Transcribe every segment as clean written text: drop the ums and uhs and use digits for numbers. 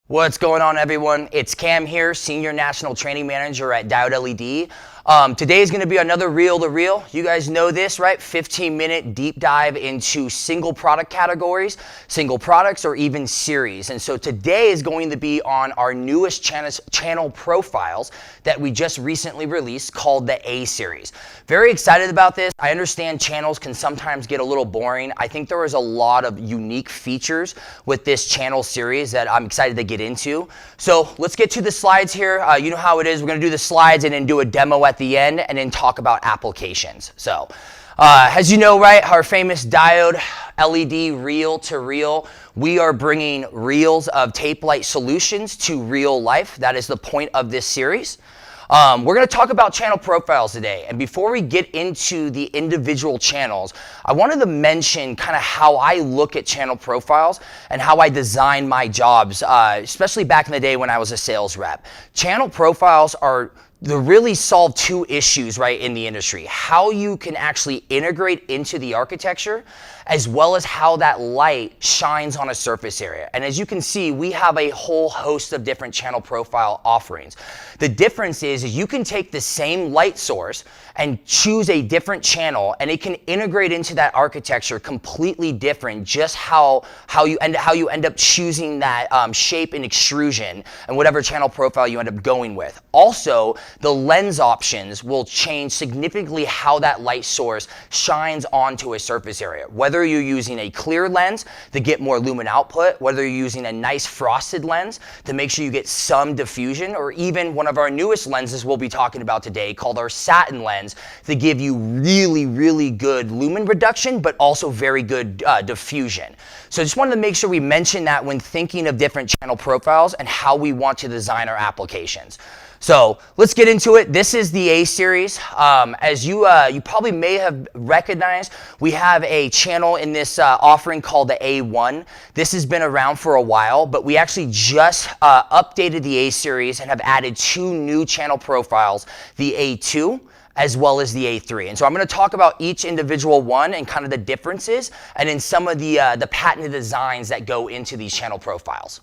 What's going on, everyone? It's Cam here, Senior National Training Manager at Diode LED. Today is going to be another reel to reel. You guys know this, right? 15-minute deep dive into single product categories, single products, or even series. And so today is going to be on our newest channel profiles that we just recently released called the A series. Very excited about this. I understand channels can sometimes get a little boring. I think there is a lot of unique features with this channel series that I'm excited to get into. So let's get to the slides here. You know how it is. We're going to do the slides and then do a demo at the end and then talk about applications. So as you know, right, our famous Diode LED reel to reel, we are bringing reels of tape light solutions to real life. That is the point of this series. We're going to talk about channel profiles today. And before we get into the individual channels, I wanted to mention kind of how I look at channel profiles and how I design my jobs, especially back in the day when I was a sales rep. Channel profiles they really solve two issues, right, in the industry. How you can actually integrate into the architecture, as well as how that light shines on a surface area. And as you can see, we have a whole host of different channel profile offerings. The difference is you can take the same light source and choose a different channel, and it can integrate into that architecture completely different, just how you end up choosing that shape and extrusion and whatever channel profile you end up going with. Also, the lens options will change significantly how that light source shines onto a surface area. Whether you're using a clear lens to get more lumen output, whether you're using a nice frosted lens to make sure you get some diffusion, or even one of our newest lenses we'll be talking about today called our satin lens to give you really, really good lumen reduction, but also very good diffusion. So I just wanted to make sure we mention that when thinking of different channel profiles and how we want to design our applications. So let's get into it. This is the A series. As you probably may have recognized, we have a channel in this offering called the A1. This has been around for a while, but we actually just updated the A series and have added two new channel profiles, the A2 as well as the A3. And so I'm going to talk about each individual one and kind of the differences and then some of the patented designs that go into these channel profiles.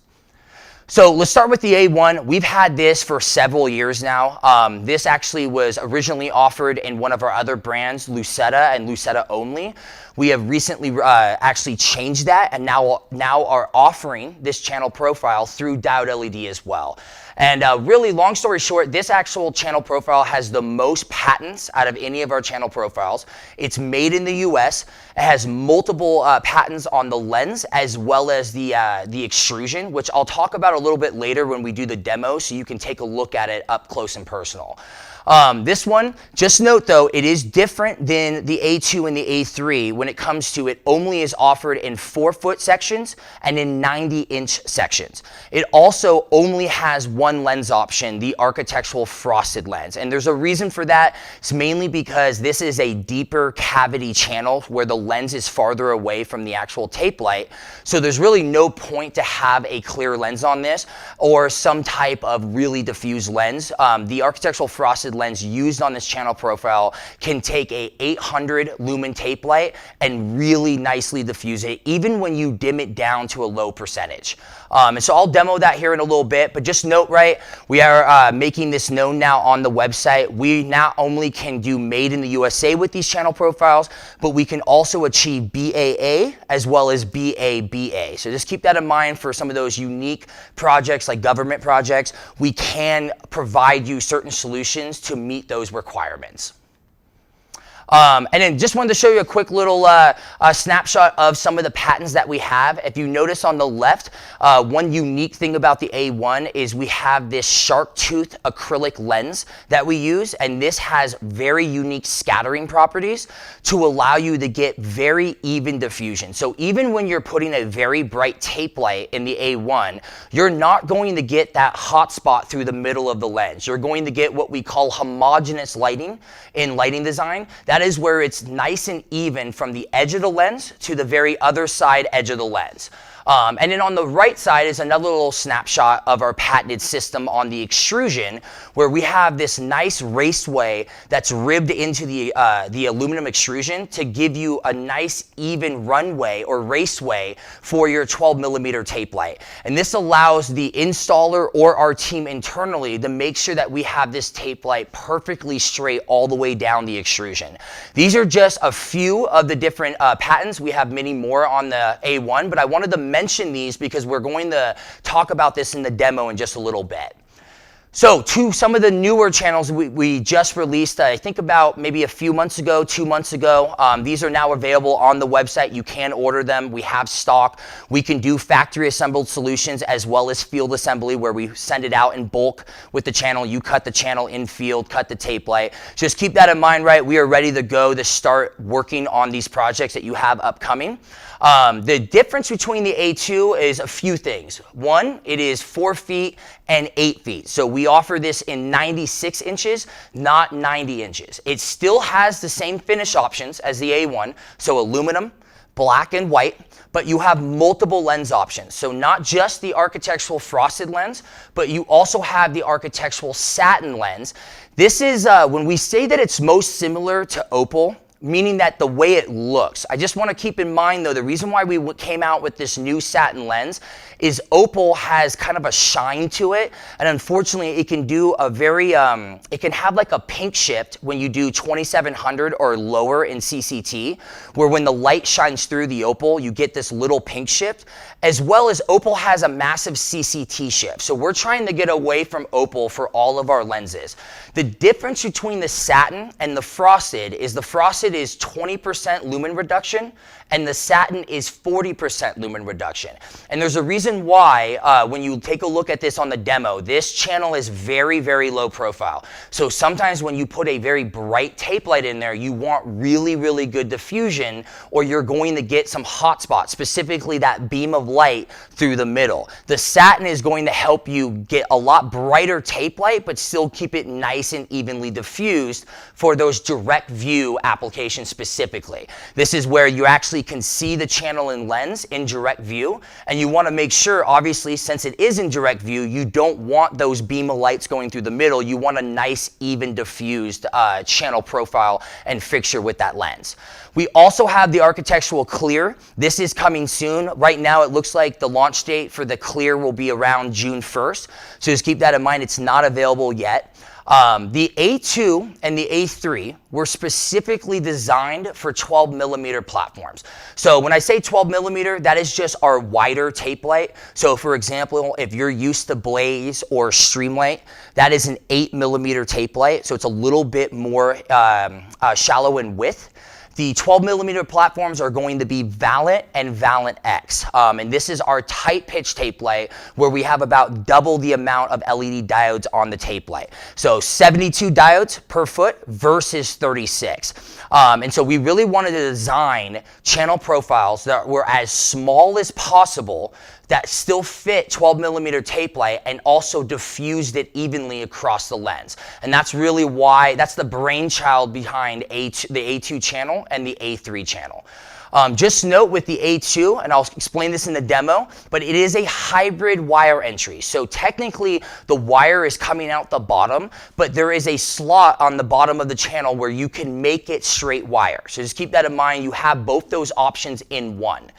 So let's start with the A1. We've had this for several years now. This actually was originally offered in one of our other brands, Lucetta and Lucetta only. We have recently actually changed that and now are offering this channel profile through Diode LED as well. And really, long story short, this actual channel profile has the most patents out of any of our channel profiles. It's made in the US. It has multiple patents on the lens as well as the extrusion, which I'll talk about a little bit later when we do the demo so you can take a look at it up close and personal. This one, just note though, it is different than the A2 and the A3 when it comes to it only is offered in 4-foot sections and in 90-inch sections. It also only has one lens option, the architectural frosted lens. And there's a reason for that. It's mainly because this is a deeper cavity channel where the lens is farther away from the actual tape light. So there's really no point to have a clear lens on this or some type of really diffuse lens. The architectural frosted lens used on this channel profile can take a 800 lumen tape light and really nicely diffuse it, even when you dim it down to a low percentage. And so I'll demo that here in a little bit, but just note, right, we are making this known now on the website. We not only can do made in the USA with these channel profiles, but we can also achieve BAA as well as BABA. So just keep that in mind for some of those unique projects like government projects. We can provide you certain solutions to meet those requirements. And then just wanted to show you a quick little snapshot of some of the patents that we have. If you notice on the left, one unique thing about the A1 is we have this shark tooth acrylic lens that we use, and this has very unique scattering properties to allow you to get very even diffusion. So even when you're putting a very bright tape light in the A1, you're not going to get that hot spot through the middle of the lens. You're going to get what we call homogeneous lighting in lighting design. That is where it's nice and even from the edge of the lens to the very other side edge of the lens. And then on the right side is another little snapshot of our patented system on the extrusion, where we have this nice raceway that's ribbed into the aluminum extrusion to give you a nice even runway or raceway for your 12 millimeter tape light. And this allows the installer or our team internally to make sure that we have this tape light perfectly straight all the way down the extrusion. These are just a few of the different patents. We have many more on the A1, but I wanted to mention these because we're going to talk about this in the demo in just a little bit. So to some of the newer channels we just released, I think about maybe a few months ago, 2 months ago. These are now available on the website. You can order them. We have stock. We can do factory assembled solutions as well as field assembly, where we send it out in bulk with the channel. You cut the channel in field, cut the tape light. Just keep that in mind, right? We are ready to go to start working on these projects that you have upcoming. The difference between the A2 is a few things. One, it is 4 feet and 8 feet. So we offer this in 96 inches, not 90 inches. It still has the same finish options as the A1, so aluminum, black and white, but you have multiple lens options. So not just the architectural frosted lens, but you also have the architectural satin lens. This is, when we say that it's most similar to opal, meaning that the way it looks. I just want to keep in mind, though, the reason why we came out with this new satin lens is opal has kind of a shine to it, and unfortunately it can do a very, it can have like a pink shift when you do 2700 or lower in CCT, where when the light shines through the opal, you get this little pink shift, as well as opal has a massive CCT shift. So we're trying to get away from opal for all of our lenses. The difference between the satin and the frosted is the frosted is 20% lumen reduction and the satin is 40% lumen reduction. And there's a reason why when you take a look at this on the demo, this channel is very, very low profile. So sometimes when you put a very bright tape light in there, you want really, really good diffusion, or you're going to get some hot spots, specifically that beam of light through the middle. The satin is going to help you get a lot brighter tape light, but still keep it nice and evenly diffused for those direct view applications specifically. This is where you actually can see the channel and lens in direct view, and you want to make sure, obviously, since it is in direct view, you don't want those beam of lights going through the middle. You want a nice, even diffused channel profile and fixture with that lens. We also have the architectural clear. This is coming soon. Right now, it looks like the launch date for the clear will be around June 1st. So just keep that in mind. It's not available yet. The A2 and the A3 were specifically designed for 12 millimeter platforms. So when I say 12 millimeter, that is just our wider tape light. So for example, if you're used to Blaze or Streamlight, that is an 8 millimeter tape light. So it's a little bit more shallow in width. The 12 millimeter platforms are going to be Valent and Valent X. And this is our tight pitch tape light, where we have about double the amount of LED diodes on the tape light. So 72 diodes per foot versus 36. And so we really wanted to design channel profiles that were as small as possible, that still fit 12 millimeter tape light and also diffused it evenly across the lens. And that's really why, that's the brainchild behind the A2 channel and the A3 channel. Just note with the A2, and I'll explain this in the demo, but it is a hybrid wire entry. So technically the wire is coming out the bottom, but there is a slot on the bottom of the channel where you can make it straight wire. So just keep that in mind. You have both those options in one.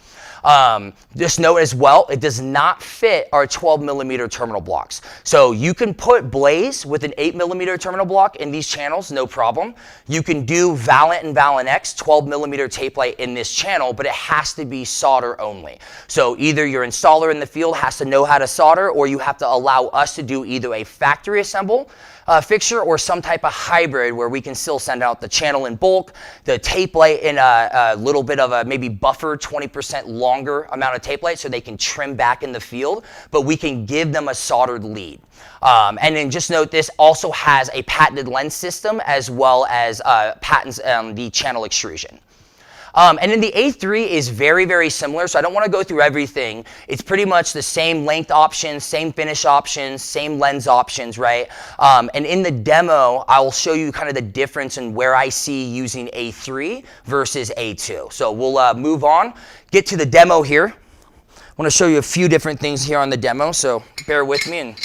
Just note as well, it does not fit our 12 millimeter terminal blocks. So you can put Blaze with an 8 millimeter terminal block in these channels, no problem. You can do Valent and Valent X 12 millimeter tape light in this channel, but it has to be solder only. So either your installer in the field has to know how to solder, or you have to allow us to do either a factory assemble fixture or some type of hybrid where we can still send out the channel in bulk, the tape light in a little bit of a maybe buffer 20% longer amount of tape light so they can trim back in the field, but we can give them a soldered lead. And then just note, this also has a patented lens system as well as patents on the channel extrusion. And then the A3 is very, very similar, so I don't want to go through everything. It's pretty much the same length options, same finish options, same lens options, right? And in the demo, I will show you kind of the difference in where I see using A3 versus A2. So we'll move on, get to the demo here. want to show you a few different things here on the demo, so bear with me. And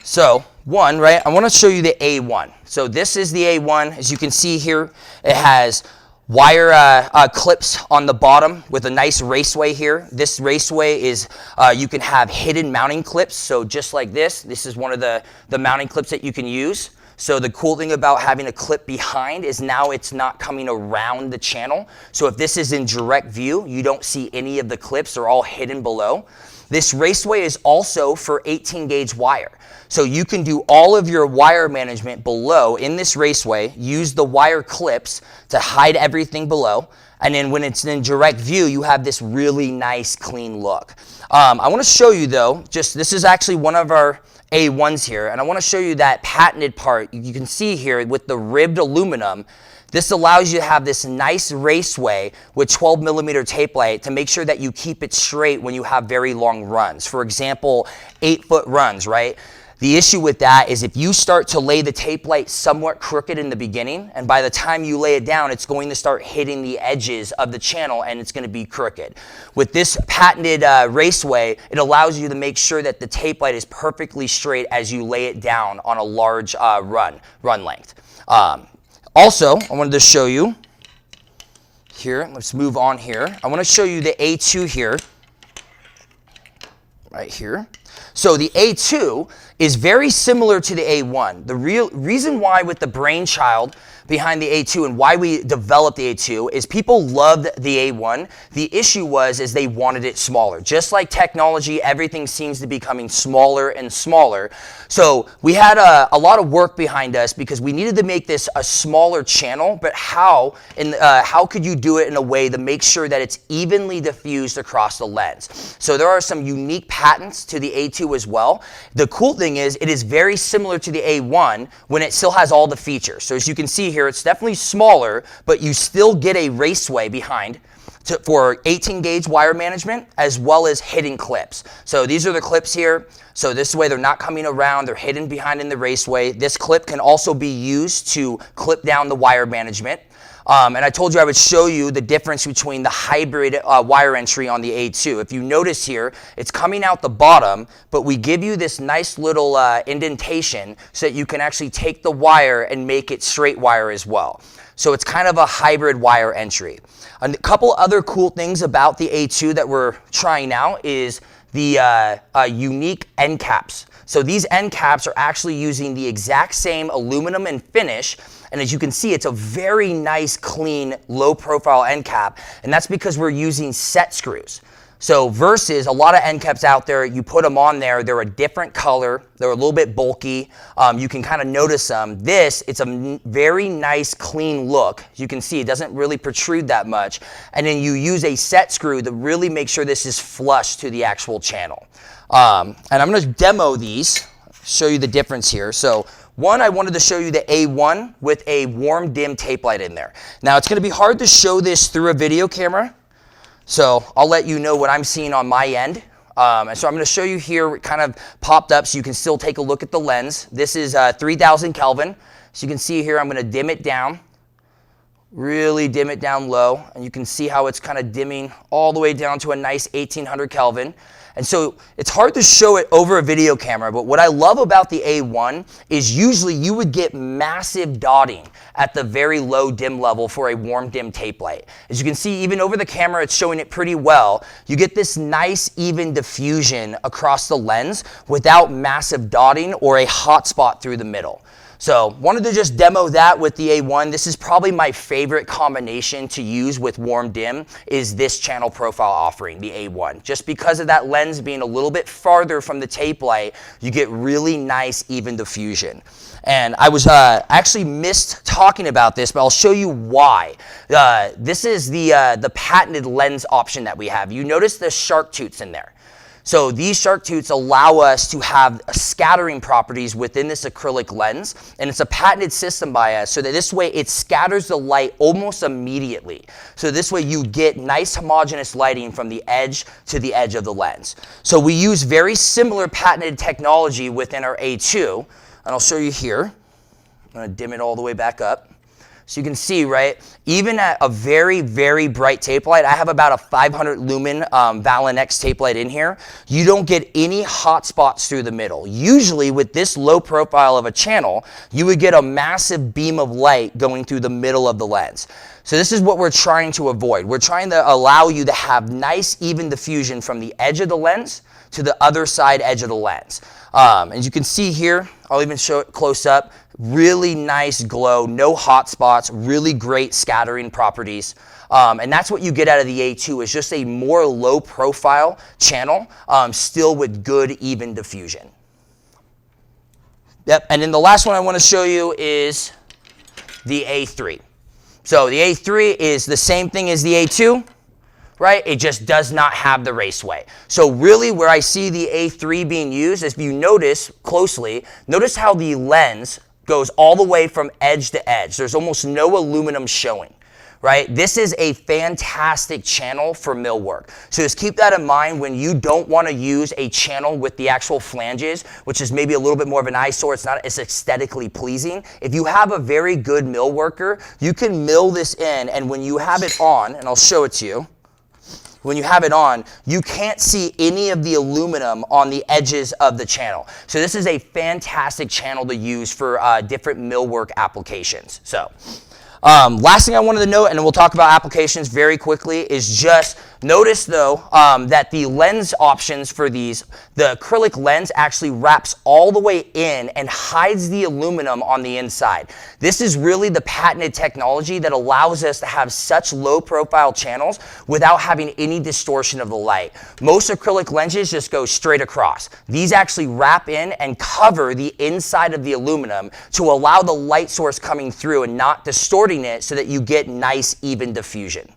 so one, right, I want to show you the A1. So this is the A1. As you can see here, it has wire clips on the bottom with a nice raceway here. This raceway is, you can have hidden mounting clips. So just like this is one of the mounting clips that you can use. So the cool thing about having a clip behind is now it's not coming around the channel. So if this is in direct view, you don't see any of the clips. They're all hidden below. This raceway is also for 18 gauge wire. So you can do all of your wire management below in this raceway, use the wire clips to hide everything below. And then when it's in direct view, you have this really nice clean look. I want to show you though, this is actually one of our A1s here, and I want to show you that patented part. You can see here with the ribbed aluminum, this allows you to have this nice raceway with 12 millimeter tape light to make sure that you keep it straight when you have very long runs. For example, 8-foot runs, right? The issue with that is if you start to lay the tape light somewhat crooked in the beginning, and by the time you lay it down, it's going to start hitting the edges of the channel and it's going to be crooked. With this patented raceway, it allows you to make sure that the tape light is perfectly straight as you lay it down on a large run length. Also, I wanted to show you here, let's move on here. I want to show you the A2 here, right here. So the A2 is very similar to the A1. The reason why with the brainchild behind the A2 and why we developed the A2 is people loved the A1. The issue is they wanted it smaller. Just like technology, everything seems to be becoming smaller and smaller. So we had a lot of work behind us because we needed to make this a smaller channel, but how could you do it in a way to make sure that it's evenly diffused across the lens? So there are some unique patents to the A2 as well. The cool thing is it is very similar to the A1 when it still has all the features. So as you can see here, it's definitely smaller, but you still get a raceway behind for 18 gauge wire management as well as hidden clips. So these are the clips here. So this way they're not coming around, they're hidden behind in the raceway. This clip can also be used to clip down the wire management. And I told you I would show you the difference between the hybrid wire entry on the A2. If you notice here, it's coming out the bottom, but we give you this nice little indentation so that you can actually take the wire and make it straight wire as well. So it's kind of a hybrid wire entry. A couple other cool things about the A2 that we're trying now is the unique end caps. So these end caps are actually using the exact same aluminum and finish. And as you can see, it's a very nice, clean, low profile end cap. And that's because we're using set screws. So versus a lot of end caps out there, you put them on there, they're a different color, they're a little bit bulky. You can kind of notice them. This, it's a very nice, clean look. You can see it doesn't really protrude that much. And then you use a set screw to really make sure this is flush to the actual channel. And I'm going to demo these, show you the difference here. So one, I wanted to show you the A1 with a warm dim tape light in there. Now it's going to be hard to show this through a video camera, so I'll let you know what I'm seeing on my end. And so I'm going to show you here, it kind of popped up so you can still take a look at the lens. This is 3000 Kelvin. So you can see here, I'm going to dim it down, really dim it down low. And you can see how it's kind of dimming all the way down to a nice 1800 Kelvin. And so it's hard to show it over a video camera, but what I love about the A1 is usually you would get massive dotting at the very low dim level for a warm dim tape light. As you can see, even over the camera, it's showing it pretty well. You get this nice even diffusion across the lens without massive dotting or a hot spot through the middle. So wanted to just demo that with the A1. This is probably my favorite combination to use with warm dim is this channel profile offering, the A1. Just because of that lens being a little bit farther from the tape light, you get really nice even diffusion. And I was actually missed talking about this, but I'll show you why. This is the patented lens option that we have. You notice the shark tooths in there. So these shark tooths allow us to have scattering properties within this acrylic lens, and it's a patented system by us so that this way it scatters the light almost immediately. So this way you get nice homogeneous lighting from the edge to the edge of the lens. So we use very similar patented technology within our A2, and I'll show you here. I'm going to dim it all the way back up. So you can see, right, even at a very, very bright tape light, I have about a 500 lumen Valenex tape light in here, you don't get any hot spots through the middle. Usually with this low profile of a channel, you would get a massive beam of light going through the middle of the lens. So this is what we're trying to avoid. We're trying to allow you to have nice, even diffusion from the edge of the lens to the other side edge of the lens. As you can see here, I'll even show it close up, really nice glow, no hot spots, really great scattering properties. And that's what you get out of the A2 is just a more low profile channel, still with good even diffusion. Yep, and then the last one I want to show you is the A3. So the A3 is the same thing as the A2, right? It just does not have the raceway. So really where I see the A3 being used, if you notice closely, notice how the lens goes all the way from edge to edge. There's almost no aluminum showing, right? This is a fantastic channel for millwork. So just keep that in mind when you don't want to use a channel with the actual flanges, which is maybe a little bit more of an eyesore. It's not as aesthetically pleasing. If you have a very good mill worker, you can mill this in, and when you have it on, and I'll show it to you, when you have it on, you can't see any of the aluminum on the edges of the channel. So this is a fantastic channel to use for different millwork applications. So last thing I wanted to note, and then we'll talk about applications very quickly, is just notice though that the lens options for these, the acrylic lens actually wraps all the way in and hides the aluminum on the inside. This is really the patented technology that allows us to have such low profile channels without having any distortion of the light. Most acrylic lenses just go straight across. These actually wrap in and cover the inside of the aluminum to allow the light source coming through and not distorting it so that you get nice even diffusion.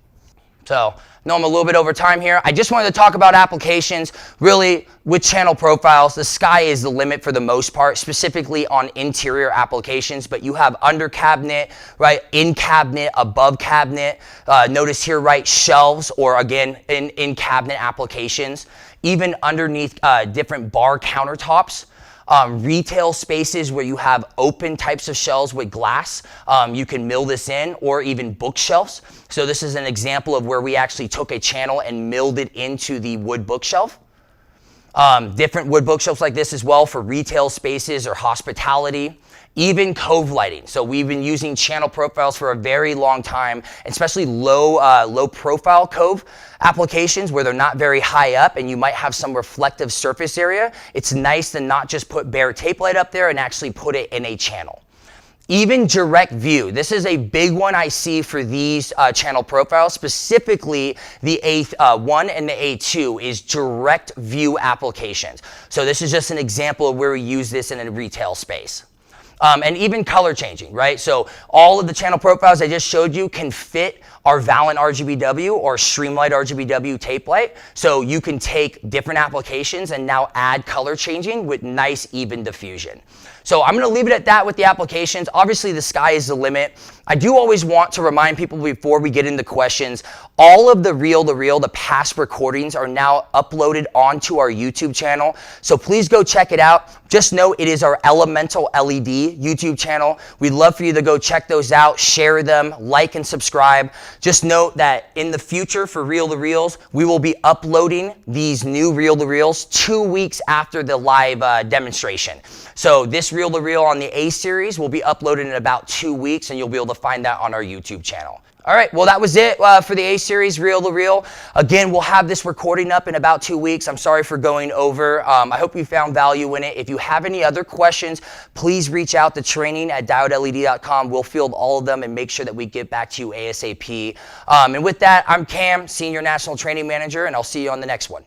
So, I know I'm a little bit over time here. I just wanted to talk about applications. Really, with channel profiles, the sky is the limit for the most part, specifically on interior applications, but you have under cabinet, right, in cabinet, above cabinet. Notice here, right, shelves, or again, in cabinet applications, even underneath different bar countertops. Retail spaces where you have open types of shelves with glass, you can mill this in, or even bookshelves. So this is an example of where we actually took a channel and milled it into the wood bookshelf. Different wood bookshelves like this as well for retail spaces or hospitality. Even cove lighting. So we've been using channel profiles for a very long time, especially low profile cove applications where they're not very high up and you might have some reflective surface area. It's nice to not just put bare tape light up there and actually put it in a channel. Even direct view. This is a big one I see for these channel profiles, specifically the A1 and the A2 is direct view applications. So this is just an example of where we use this in a retail space. And even color changing, right? So all of the channel profiles I just showed you can fit our Valent RGBW or Streamlight RGBW tape light. So you can take different applications and now add color changing with nice even diffusion. So I'm going to leave it at that with the applications. Obviously, the sky is the limit. I do always want to remind people before we get into questions, all of the reel-to-reel, the past recordings are now uploaded onto our YouTube channel. So please go check it out. Just know it is our Elemental LED YouTube channel. We'd love for you to go check those out, share them, like and subscribe. Just note that in the future for reel-to-reels, we will be uploading these new reel-to-reels 2 weeks after the live demonstration. So this reel-to-reel on the A series will be uploaded in about 2 weeks, and you'll be able to find that on our YouTube channel. All right, well, that was it for the A series reel-to-reel. Again, we'll have this recording up in about 2 weeks. I'm sorry for going over. I hope you found value in it. If you have any other questions, please reach out to training@diodeled.com. We'll field all of them and make sure that we get back to you ASAP. And with that, I'm Cam, Senior National Training Manager, and I'll see you on the next one.